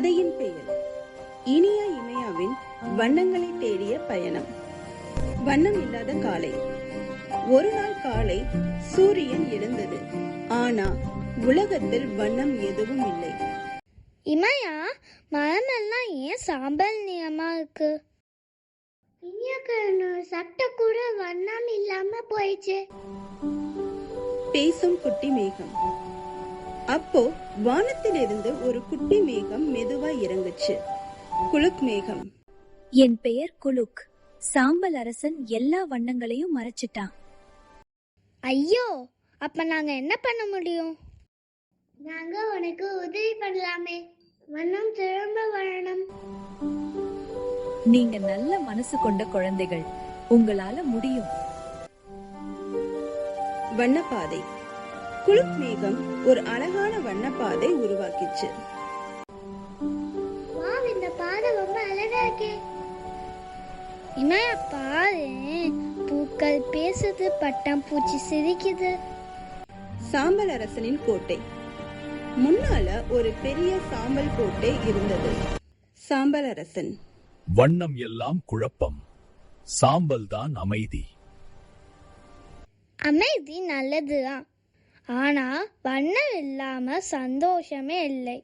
கதையின் பெயர் இனியா இமயாவின் வண்ணங்களை தேடிய பயணம். வண்ணம் இல்லாத காலை. ஒரு நாள் காலை சூரியன் எழுந்தது. ஆனா உலகத்தில் வண்ணம் எதுவும் இல்லை. இமயா, மரமெல்லாம் ஏன் சாம்பல் நிறமா இருக்கு? சட்டை கூட வண்ணம் இல்லாம போயிடுச்சு. பேசும் குட்டி மேகம். அப்போ வானத்திலிருந்து ஒரு குட்டி மேகம் மெதுவா இறங்குச்சு. குலுக் மேகம். என் பெயர் குலுக். சாம்பல் அரசன் எல்லா வண்ணங்களையும் மறைச்சிட்டான். ஐயோ, அப்ப நாங்க என்ன பண்ண முடியும்? நாங்க உனக்கு உதவி பண்ணலாமே. வண்ணம் திரும்ப வரணும். நீங்க நல்ல மனசு கொண்ட குழந்தைகள், உங்களால முடியும். வண்ணப்பாதை. குலுக் மேகம் ஒரு அழகான வண்ணப்பாதை உருவாக்கிச்சு. இந்த பாதை ரொம்ப அழகா இருக்கே. இமயா பாரு, பூக்கள் பேசுது, பட்டம் பூச்சி சிரிக்குது. சாம்பல் அரசனின் கோட்டை. முன்னால ஒரு பெரிய சாம்பல் கோட்டை இருந்தது. சாம்பல் அரசன். வண்ணம் எல்லாம் குழப்பம், சாம்பல் தான் அமைதி. அமைதி நல்லதுதான், ஆனா வண்ணம் இல்லாம சந்தோஷமே இல்லை.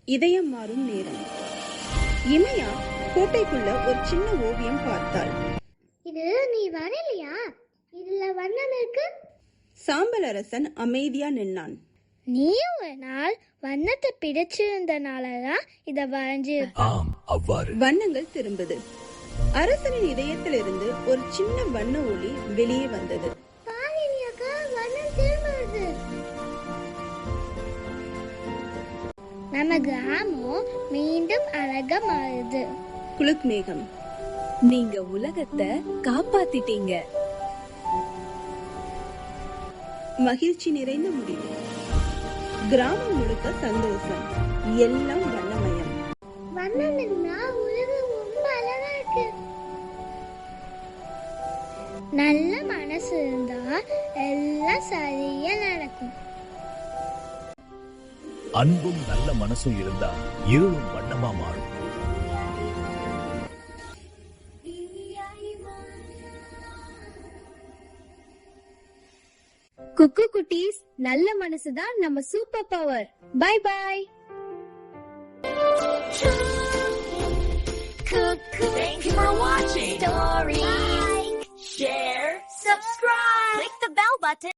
இதயம் மாறும் நேரம். இமயா கோட்டைக்குள்ள ஒரு சின்ன ஓவியம் பார்த்தாள். இது நீ வரையலையா? இதுல வண்ணம் இருக்கு. சாம்பல் அரசன் அமைதியா நின்னான். நீ ஒரு நாள் வண்ணத்தை பிடிச்சிருந்தனாலதான் இத வரைஞ்சு. வண்ணங்கள் திரும்புது. அரசனின் இதயத்திலிருந்து ஒரு சின்ன வண்ண ஒளி வெளியே வந்தது. நம்ம கிராமம் மீண்டும் அழகா மாறுது. குலுக் மேகம். நீங்க உலகத்தை காப்பாத்திட்டீங்க. மகிழ்ச்சி நிறைந்த முடிவு. கிராமம் முழுக்க சந்தோஷம். எல்லாம் வண்ணமயம். வண்ணம் இருந்தா உலகம் ரொம்ப அழகா இருக்கு. நல்ல மனசு இருந்தா எல்லாம் சரியா நடக்கும். அன்பும் நல்ல மனசும் இருந்தா இருளும் வண்ணமா மாறும். குக்கு குட்டீஸ், நல்ல மனசுதான் நம்ம super power. Bye bye. Thank you for watching. Story. Like, share, subscribe. Click the bell button.